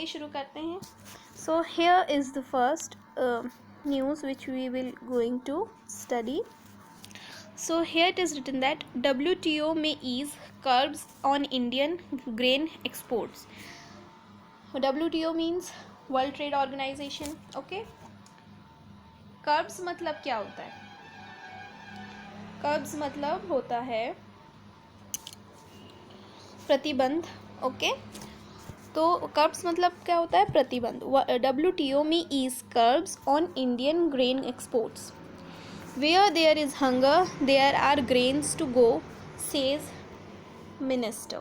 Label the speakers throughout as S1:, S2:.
S1: चलिए शुरू करते हैं. So here is the first news which we will going to study. So here it is written that WTO may ease curbs on Indian grain exports. WTO means World Trade Organization. Okay. Curbs मतलब क्या होता है? Curbs मतलब होता है प्रतिबंध. Okay. तो curbs मतलब क्या होता है? प्रतिबंध. WTO may ease curbs on Indian grain exports. Where there is hunger, there are grains to go, says minister.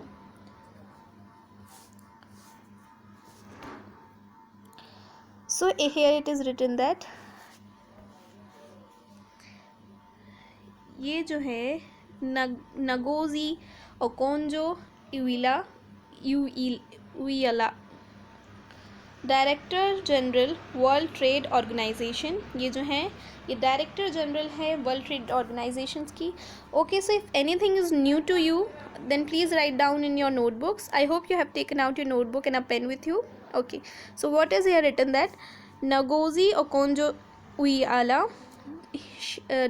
S1: So here it is written that ये जो है Ngozi Okonjo Iweala director general world trade organisation, ये जो है ये director general है world trade organisations की. Okay, so if anything is new to you then please write down in your notebooks. I hope you have taken out your notebook and a pen with you. Okay, so what is here written that Ngozi Okonjo Iweala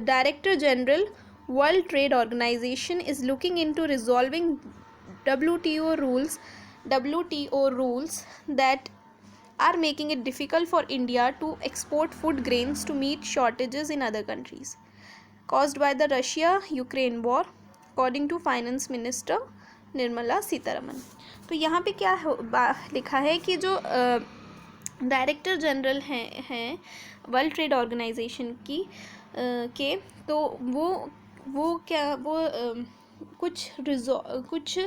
S1: Director General World Trade Organization is looking into resolving WTO rules that are making it difficult for India to export food grains to meet shortages in other countries caused by the Russia-Ukraine war, according to Finance Minister Nirmala Sitharaman. तो यहाँ पे क्या लिखा है कि जो director general हैं world trade organisation की के, तो वो कुछ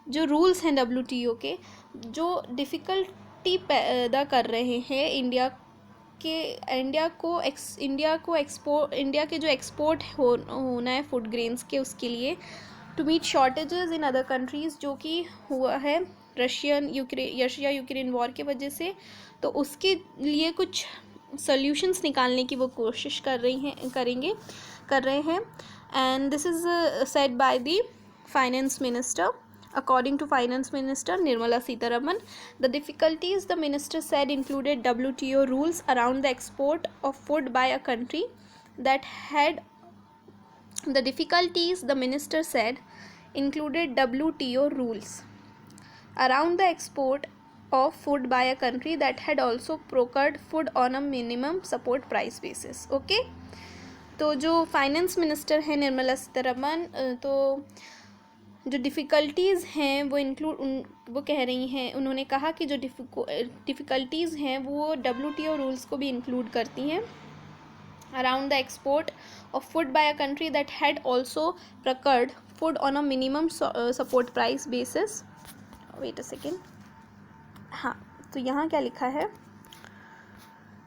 S1: जो रूल्स हैं WTO के जो डिफ़िकल्टी पैदा कर रहे हैं इंडिया के जो एक्सपोर्ट होना है फूड ग्रेन्स के, उसके लिए to meet shortages in other countries, जो कि हुआ है रशिया यूक्रेन वॉर की वजह से. तो उसके लिए कुछ सॉल्यूशंस निकालने की वो कोशिश कर रहे हैं. And this is said by the finance minister. According to Finance Minister Nirmala Sitharaman, the difficulties the minister said included WTO rules around the export of food by a country that had the difficulties the minister said included WTO rules around the export of food by a country that had also procured food on a minimum support price basis. Okay, तो जो finance minister है निर्मला सीतारमन, तो जो difficulties हैं वो कह रही हैं, उन्होंने कहा कि जो डिफ़िकल्टीज़ हैं वो WTO रूल्स को भी इंक्लूड करती हैं around the export of food by a country that had also procured food on a minimum support price basis. Wait a second. हाँ, तो यहाँ क्या लिखा है?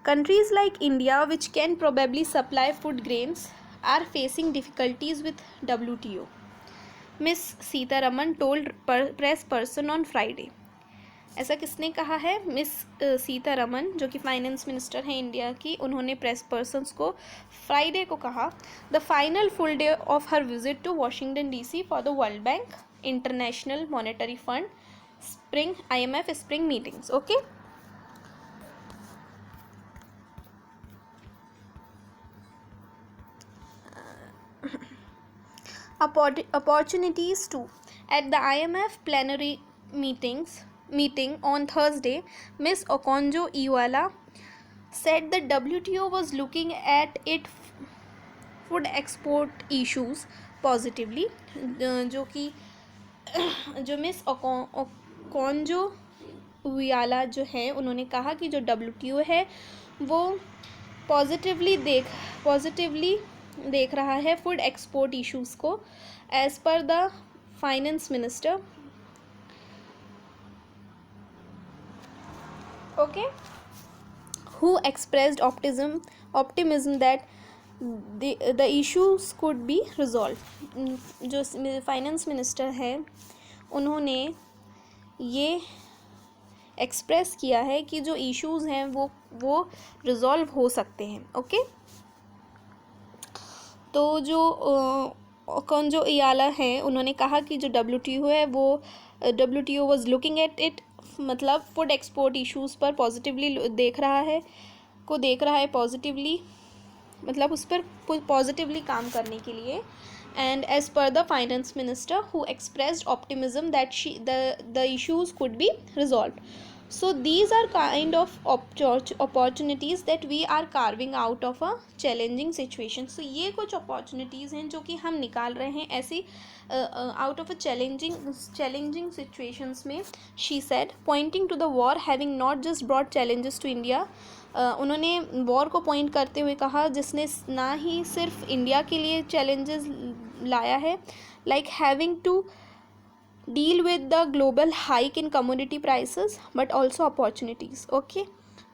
S1: Countries like India which can probably supply food grains are facing difficulties with WTO, Miss Sitharaman told press person on Friday. ऐसा किसने कहा है? मिस सीतारमन, जो कि फाइनेंस मिनिस्टर हैं इंडिया की, उन्होंने प्रेस पर्सन्स को फ्राइडे को कहा the final full day of her visit to Washington DC for the world Bank, International Monetary Fund, IMF spring meetings. Okay, opportunities too. At the IMF plenary meeting on Thursday, Ms. Okonjo-Iweala said that WTO was looking at its food export issues positively. जो miss Okonjo-Iweala जो है, उन्होंने कहा कि जो WTO है वो positively देख रहा है फूड एक्सपोर्ट इश्यूज़ को, as per the finance minister. Okay, who expressed optimism that the issues could be resolve. जो फाइनेंस मिनिस्टर है उन्होंने ये एक्सप्रेस किया है कि जो इश्यूज़ हैं वो रिजॉल्व हो सकते हैं. ओके, तो जो ओकोंजो-इवेला हैं उन्होंने कहा कि जो WTO है वो WTO was looking at it मतलब फूड एक्सपोर्ट इश्यूज़ पर पॉजिटिवली देख रहा है पॉजिटिवली, मतलब उस पर पॉजिटिवली काम करने के लिए. And as per the finance minister who expressed optimism that the issues could be resolve. So these are kind of opportunities that we are carving out of a challenging situation. So ये कुछ opportunities हैं जो कि हम निकाल रहे हैं ऐसी out of a challenging situations में. She said, pointing to the war having not just brought challenges to India. उन्होंने वॉर को पॉइंट करते हुए कहा जिसने ना ही सिर्फ इंडिया के लिए चैलेंजेस लाया है, like having to deal with the global hike in commodity prices, but also opportunities. Okay,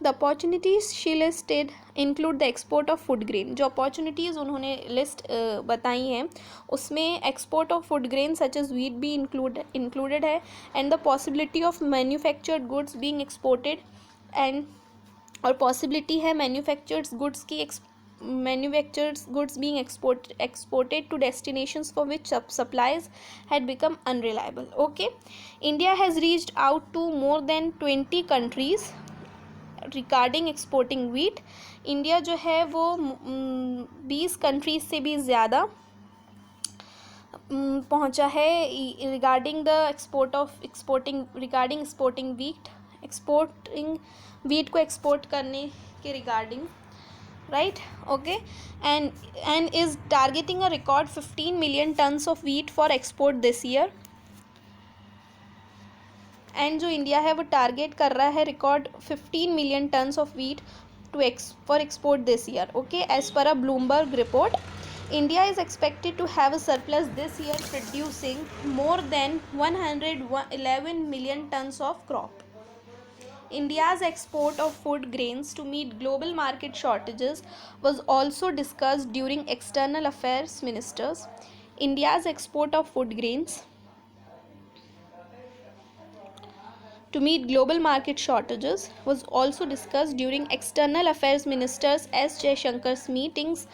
S1: the opportunities she listed include the export of food grain. जो opportunities उन्होंने list बताई हैं उसमें export of food grain such as wheat भी included है, and the possibility of manufactured goods being exported, and और possibility है manufactured goods being exported to destinations for which supplies had become unreliable. Okay, India has reached out to more than 20 countries regarding exporting wheat. India जो है वो 20 countries से भी ज़्यादा पहुंचा है regarding exporting wheat को export करने के regarding, right? Okay, and is targeting a record 15 million tons of wheat for export this year. And जो इंडिया है वो टारगेट कर रहा है record 15 million tons of wheat for export this year. Okay, as per a Bloomberg report, India is expected to have a surplus this year producing more than 111 million tons of crop. India's export of food grains to meet global market shortages was also discussed during external affairs ministers. India's export of food grains to meet global market shortages was also discussed during external affairs ministers S. Jaishankar's meetings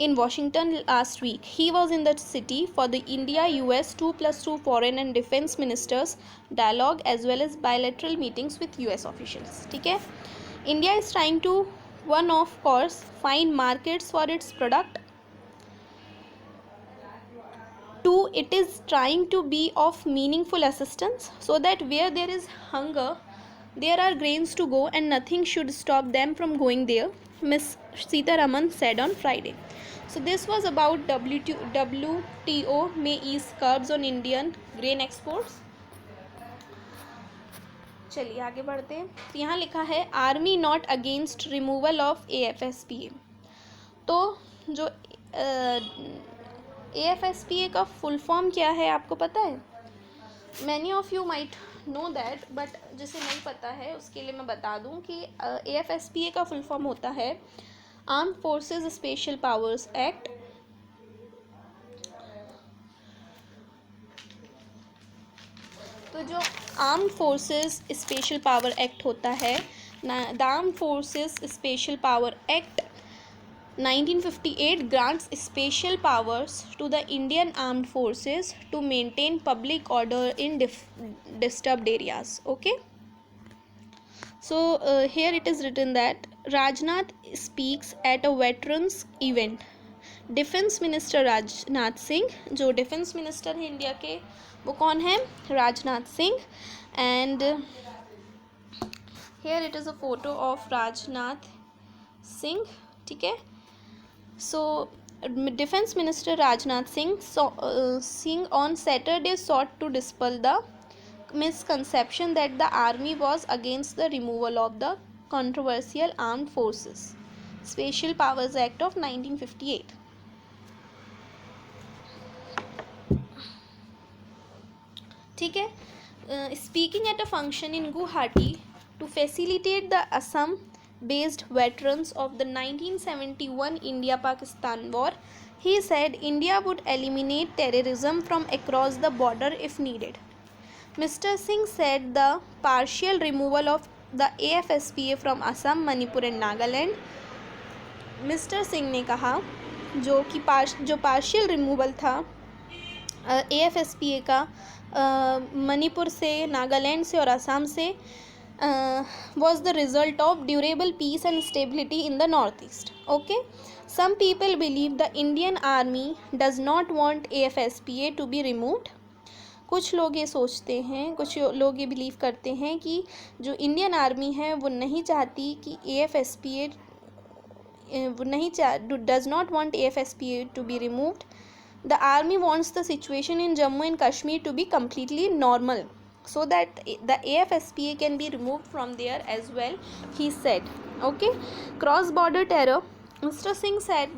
S1: in Washington last week. He was in the city for the India-US 2+2 foreign and defense ministers dialogue as well as bilateral meetings with US officials. ठीक है, India is trying to, one of course, find markets for its product. Two, it is trying to be of meaningful assistance so that where there is hunger, there are grains to go and nothing should stop them from going there, Ms. Sitaraman said on Friday. So this was about WTO may ease curbs on Indian grain exports. चलिए आगे बढ़ते हैं. तो यहाँ लिखा है army not against removal of AFSPA. तो जो AFSPA का फुल फॉर्म क्या है आपको पता है? Many of you might know that, but जिसे नहीं पता है उसके लिए मैं बता दूं कि AFSPA का फुल फॉर्म होता है armed forces special powers act. तो जो armed forces special power act होता है, the armed forces special power act 1958 grants special powers to the Indian Armed Forces to maintain public order in disturbed areas. Okay, so here it is written that Rajnath speaks at a veterans event. Defence minister Rajnath Singh, जो defence minister है India के, वो कौन है? Rajnath Singh. And here it is a photo of Rajnath Singh. ठीक है, so Defense Minister Rajnath Singh on Saturday sought to dispel the misconception that the army was against the removal of the controversial Armed Forces Special Powers Act of 1958. ठीक है, speaking at a function in Guwahati to facilitate the Assam based veterans of the 1971 India-Pakistan war, he said India would eliminate terrorism from across the border if needed. Mr. Singh said the partial removal of the AFSPA from Assam, Manipur and Nagaland. Mr. Singh ने कहा जो partial removal था AFSPA का मणिपुर से, नागालैंड से और असम से, was the result of durable peace and stability in the northeast. Okay, some people believe the Indian army does not want AFSPA to be removed. कुछ लोग ये सोचते हैं, कुछ लोग ये बिलीव करते हैं कि जो इंडियन आर्मी है वो नहीं चाहती कि AFSPA, वो नहीं does not want AFSPA to be removed. The army wants the situation in Jammu and Kashmir to be completely normal so that the AFSPA can be removed from there as well, he said. Okay, cross border terror. Mr. Singh said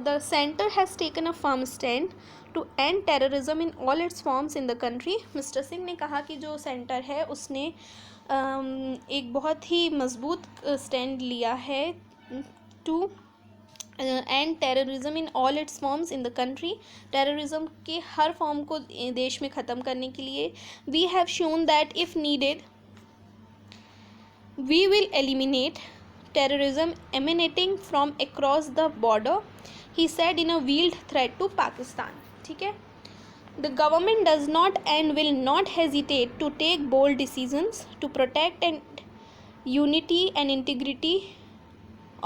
S1: the center has taken a firm stand to end terrorism in all its forms in the country. Mr. Singh ने कहा कि जो centre है उसने एक बहुत ही मजबूत stand लिया है to end terrorism in all its forms in the country. Terrorism के हर फॉर्म को देश में ख़त्म करने के लिए we have shown that if needed we will eliminate terrorism emanating from across the border, he said in a veiled threat to Pakistan. ठीक है, the government does not and will not hesitate to take bold decisions to protect and unity and integrity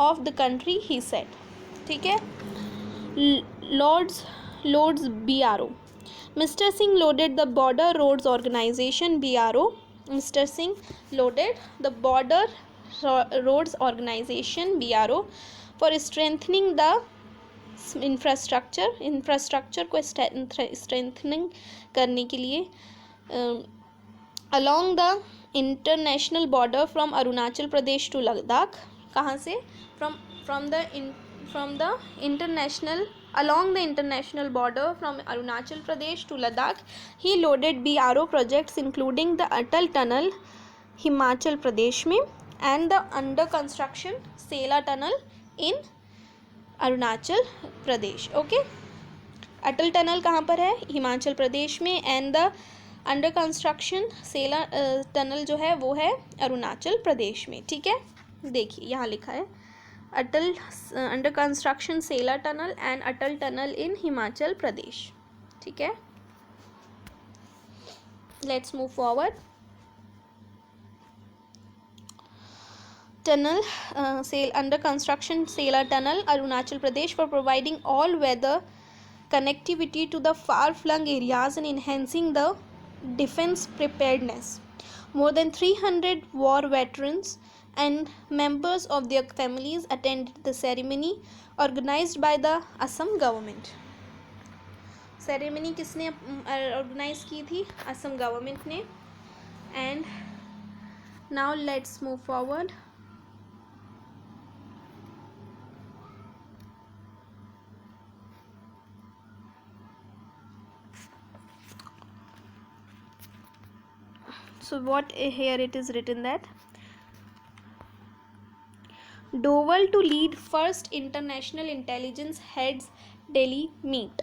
S1: of the country, he said. ठीक है, Lords BRO. Mr. Singh lauded the Border Roads Organization BRO. Mr. Singh lauded the Border Roads Organization BRO for strengthening the infrastructure को strengthening करने के लिए along the international border from Arunachal Pradesh to Ladakh. कहाँ से? Along the international border from Arunachal Pradesh to Ladakh. He lauded BRO projects including the Atal Tunnel Himachal Pradesh में and the under construction Sela Tunnel in Arunachal Pradesh. Okay, Atal tunnel कहाँ पर है? हिमाचल प्रदेश में. And the under construction Sela tunnel जो है वो है अरुणाचल प्रदेश में. ठीक है, देखिए यहाँ लिखा है Atal under construction Sela tunnel and Atal tunnel in Himachal Pradesh. ठीक है, let's move forward. Tunnel under construction Sela Tunnel Arunachal Pradesh for providing all weather connectivity to the far flung areas and enhancing the defense preparedness. More than 300 war veterans and members of their families attended the ceremony organized by the Assam government. Ceremony किसने organize की थी? Assam government ने. And now let's move forward. So what here it is written that Doval to lead first international intelligence heads Delhi meet.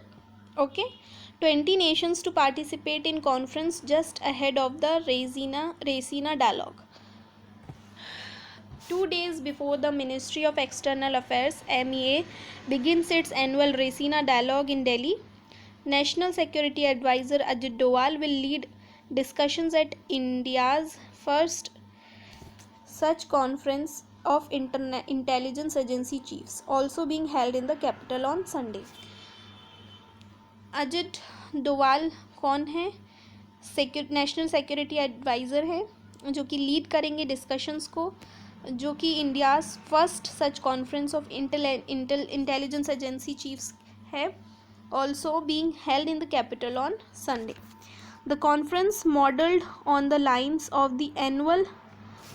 S1: Okay, 20 nations to participate in conference just ahead of the Raisina dialogue. 2 days before the Ministry of External Affairs MEA begins its annual Raisina dialogue in Delhi, National Security Advisor Ajit Doval will lead discussions at India's first such conference of intelligence agency chiefs, also being held in the capital on Sunday. Ajit Doval कौन है? National security adviser है जो कि lead करेंगे discussions को, जो कि India's first such conference of intelligence agency chiefs है, also being held in the capital on Sunday. The conference, modeled on the lines of the annual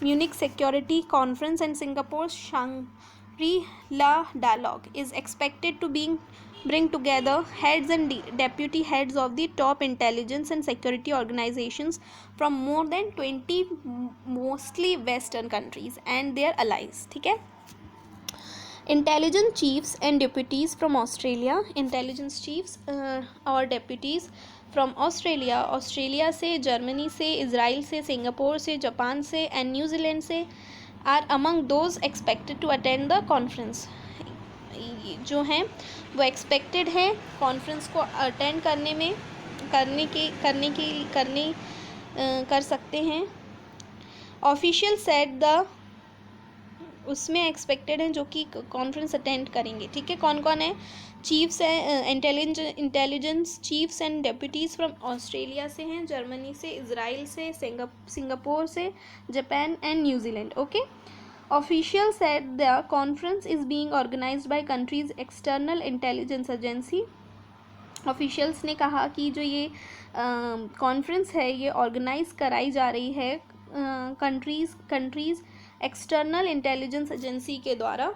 S1: Munich Security Conference and Singapore's Shangri-La Dialogue, is expected to bring together heads and deputy heads of the top intelligence and security organizations from more than 20 mostly Western countries and their allies. ठीक है, intelligence chiefs and deputies from Australia, intelligence chiefs और deputies from Australia से, Germany से, Israel से, Singapore से, Japan से and New Zealand से are among those expected to attend the conference. जो हैं वो एक्सपेक्टेड हैं कॉन्फ्रेंस को अटेंड करने में. कर सकते हैं। ऑफिशियल सेट द उसमें एक्सपेक्टेड हैं जो कि कॉन्फ्रेंस अटेंड करेंगे, ठीक है। कौन कौन है? Chiefs intelligence chiefs and deputies from Australia से हैं, जर्मनी से, इजराइल से, सिंगापुर से, Japan and New Zealand. Okay. Official said the conference is being organised by country's external intelligence agency. Officials ने कहा कि जो ये कॉन्फ्रेंस है ये ऑर्गेनाइज कराई जा रही है कंट्रीज़ एक्सटर्नल इंटेलिजेंस एजेंसी के द्वारा,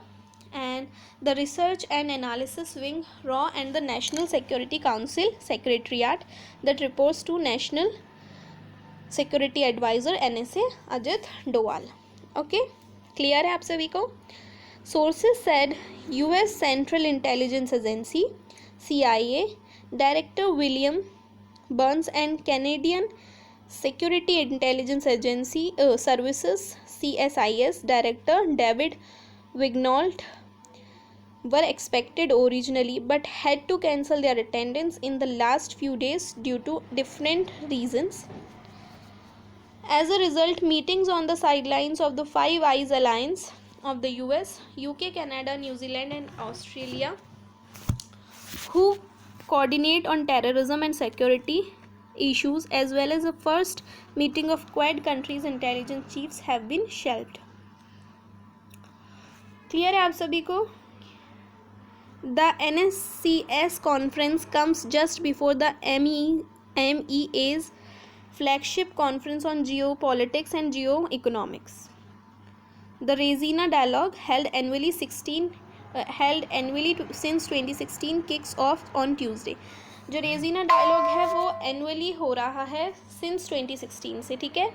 S1: and the research and analysis wing रॉ and the national security council secretariat that reports to national security adviser NSA Ajit Doval. Okay, clear है आप सभी को? Sources said US central intelligence agency CIA director William Burns and Canadian security intelligence agency services CSIS director David Vigneault were expected originally but had to cancel their attendance in the last few days due to different reasons. As a result, meetings on the sidelines of the Five Eyes Alliance of the US, UK, Canada, New Zealand and Australia, who coordinate on terrorism and security issues, as well as the first meeting of Quad countries intelligence chiefs, have been shelved. Clear है आप सभी को? The NSCS conference comes just before the MEA's flagship conference on geopolitics and geoeconomics. The Raisina Dialogue, held annually since 2016, kicks off on Tuesday. जो Regina dialogue है वो annually हो रहा है सिंस 2016 से, ठीक है।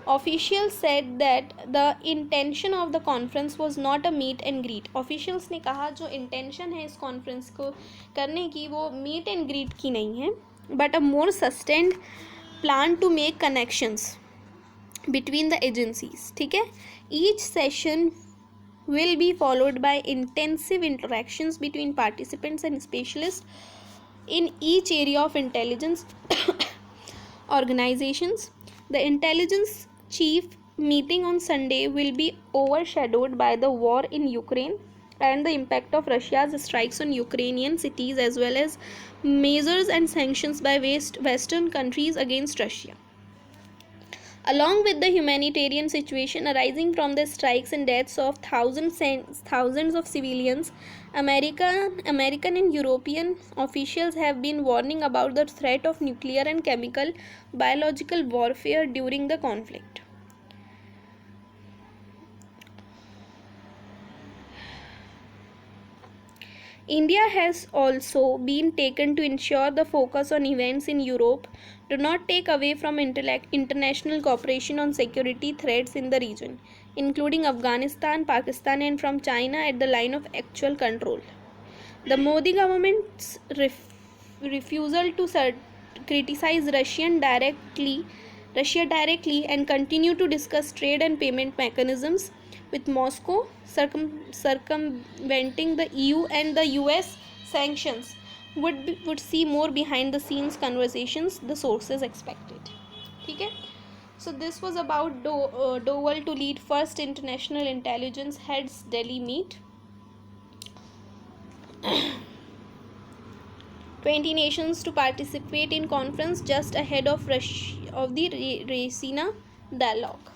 S1: Official said that the intention of the conference was not a meet and greet. Officials ने कहा जो इंटेंशन है इस कॉन्फ्रेंस को करने की वो मीट एंड ग्रीट की नहीं है, but a more sustained plan to make connections between the agencies, ठीक है। Each session will be followed by intensive interactions between participants and specialists in each area of intelligence organizations. The intelligence chief meeting on Sunday will be overshadowed by the war in Ukraine and the impact of Russia's strikes on Ukrainian cities, as well as measures and sanctions by Western countries against Russia. Along with the humanitarian situation arising from the strikes and deaths of thousands of civilians, American and European officials have been warning about the threat of nuclear and chemical biological warfare during the conflict. India has also been taken to ensure the focus on events in Europe do not take away from international cooperation on security threats in the region, including Afghanistan, Pakistan and from China at the line of actual control. The Modi government's refusal to criticize Russia directly and continue to discuss trade and payment mechanisms with Moscow, circumventing the EU and the US sanctions, would see more behind the scenes conversations, the sources expected. ठीक है. So this was about Doval to lead first international intelligence heads Delhi meet. 20 nations to participate in conference just ahead of the Raisina Dialogue.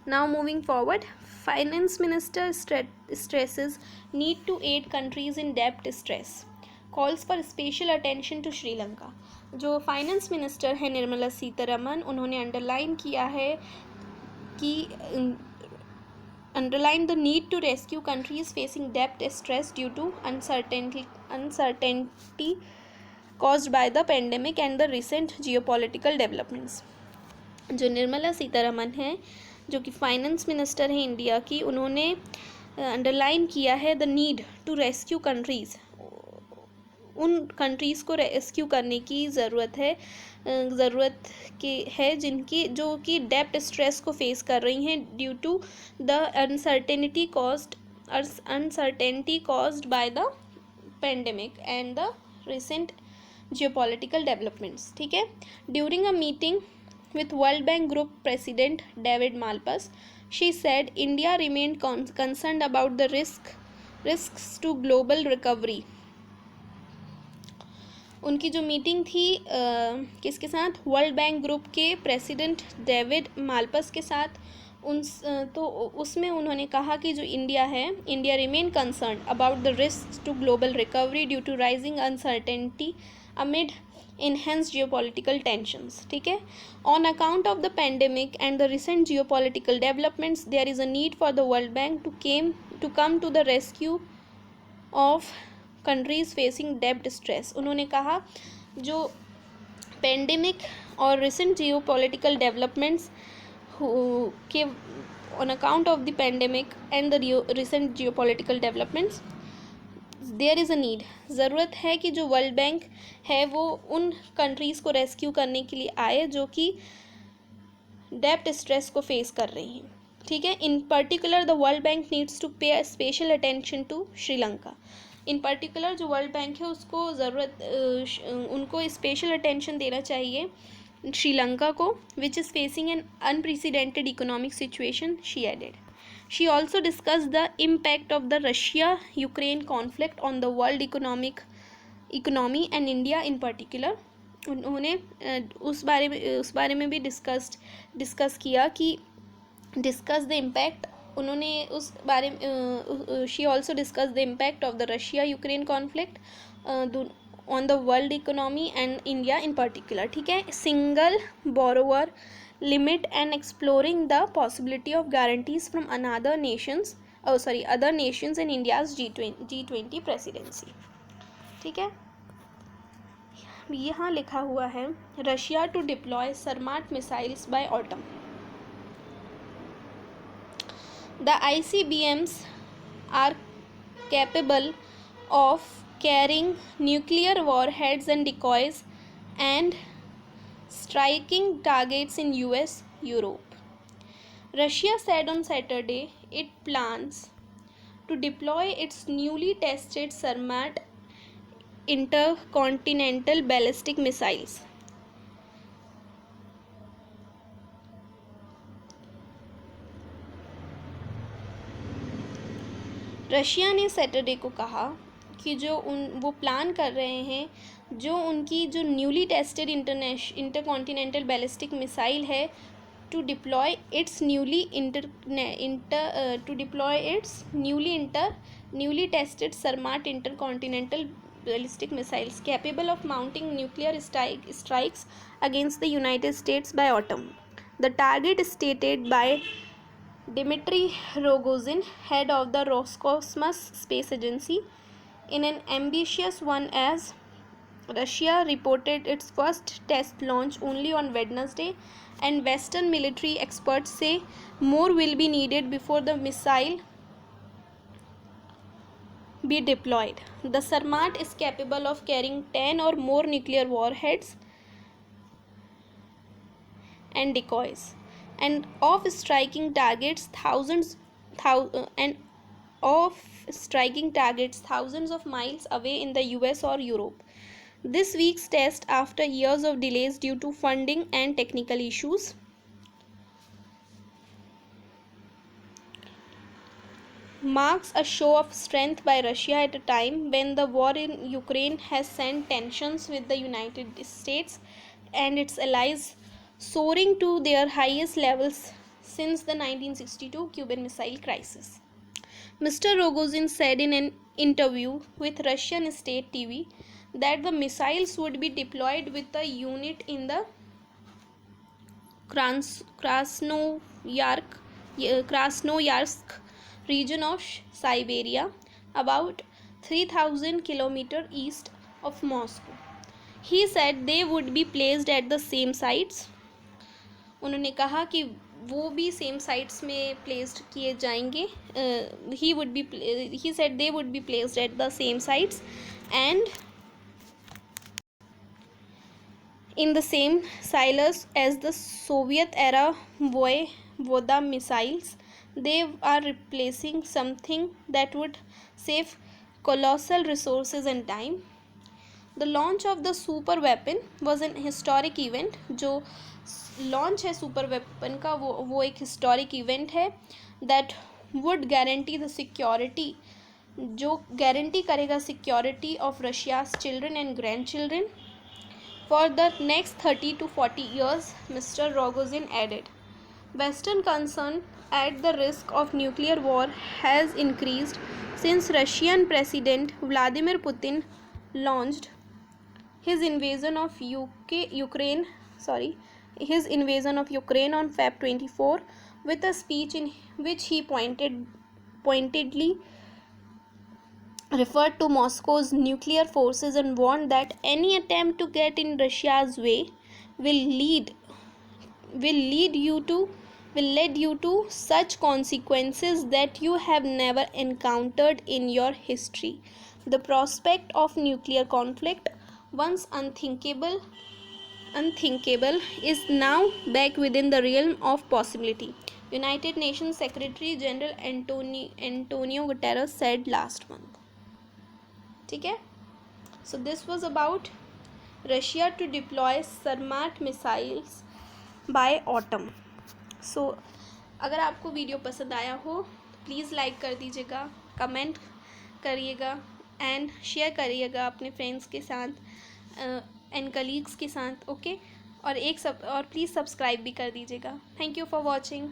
S1: Now moving forward, Finance Minister stresses need to aid countries in debt stress, calls for special attention to Sri Lanka. जो finance minister है निर्मला सीतारमन, उन्होंने underline किया है कि underline the need to rescue countries facing debt stress due to uncertainty caused by the pandemic and the recent geopolitical developments. जो निर्मला सीतारमन हैं, जो कि फाइनेंस मिनिस्टर हैं इंडिया की, उन्होंने अंडरलाइन किया है the need to rescue countries, उन कंट्रीज़ को रेस्क्यू करने की ज़रूरत है जिनकी जो कि डेप्ट स्ट्रेस को फेस कर रही हैं due to the uncertainty caused by the pandemic and the recent geopolitical developments, ठीक है। During a meeting with World Bank Group President David Malpass, she said India remained concerned about the risks to global recovery. उनकी जो meeting थी किसके साथ, world bank group के president David माल्पस के साथ, तो उसमें उन्होंने कहा कि जो इंडिया है, India remain concern about the risk to global recovery due to rising uncertainty amid enhanced geopolitical tensions, ठीक है। On account of the pandemic and the recent geopolitical developments, there is a need for the World Bank to come to the rescue of countries facing debt stress. उन्होंने कहा जो pandemic और recent geopolitical developments के on account of the pandemic and the recent geopolitical developments, there is a need, ज़रूरत है कि जो world bank है वो उन कंट्रीज़ को रेस्क्यू करने के लिए आए जो कि डेब्ट स्ट्रेस को फेस कर रही हैं, ठीक है। In particular the world bank needs to pay special attention to Sri Lanka. In particular जो वर्ल्ड बैंक है उसको उनको स्पेशल अटेंशन देना चाहिए श्रीलंका को, which is facing an unprecedented economic situation, she added. She also discussed the impact of the Russia-Ukraine conflict on the world economy and India in particular. उन्होंने उस बारे में भी डिस्कस किया कि डिस्कस द इम्पैक्ट, उन्होंने उस बारे में she also discuss the impact of the Russia-Ukraine conflict on the world economy and India in particular, ठीक है। Single borrower limit and exploring the possibility of guarantees from other nations in India's G20 presidency, ठीक है। यहाँ लिखा हुआ है Russia to deploy Sarmat missiles by autumn. The ICBMs are capable of carrying nuclear warheads and decoys and striking targets in US, Europe. Russia said on Saturday it plans to deploy its newly tested Sarmat intercontinental ballistic missiles. Russia ने Saturday को कहा कि वो plan कर रहे हैं जो उनकी जो newly tested intercontinental ballistic missile है to deploy its newly tested Sarmat intercontinental ballistic missiles capable of mounting nuclear strikes against the United States by autumn. The target stated by Dmitry Rogozin, head of the Roscosmos Space Agency, in an ambitious one as Russia reported its first test launch only on Wednesday, and Western military experts say more will be needed before the missile be deployed. The Sarmat is capable of carrying 10 or more nuclear warheads and decoys, and of striking targets thousands of miles away in the US or Europe. This week's test, after years of delays due to funding and technical issues, marks a show of strength by Russia at a time when the war in Ukraine has sent tensions with the United States and its allies soaring to their highest levels since the 1962 Cuban Missile Crisis. Mr. Rogozin said in an interview with Russian state TV that the missiles would be deployed with a unit in the Krasnoyarsk region of Siberia, about 3,000 kilometers east of Moscow. He said they would be placed at the same sites. उन्होंने कहा कि वो भी same sites में placed किए जाएंगे. he said they would be placed at the same sites and in the same silos as the Soviet era Voda missiles. They are replacing something that would save colossal resources and time. The launch of the super weapon was an historic event. जो launch है super weapon का वो एक historic event है. That would guarantee the security, जो guarantee करेगा security of Russia's children and grandchildren for the next 30 to 40 years, mister Rogozin added. Western concern at the risk of nuclear war has increased since Russian President Vladimir Putin launched his invasion of Ukraine on Feb 24 with a speech in which he pointedly referred to Moscow's nuclear forces and warned that any attempt to get in Russia's way will lead you to such consequences that you have never encountered in your history. The prospect of nuclear conflict, once unthinkable, is now back within the realm of possibility, United Nations Secretary General Antonio Guterres said last month. ठीक है. So this was about Russia to deploy Sarmat missiles by autumn. सो अगर आपको video पसंद आया हो please like कर दीजिएगा, comment करिएगा एंड शेयर करिएगा अपने फ्रेंड्स के साथ एंड कलीग्स के साथ. ओके. और प्लीज़ सब्सक्राइब भी कर दीजिएगा. Thank you for watching.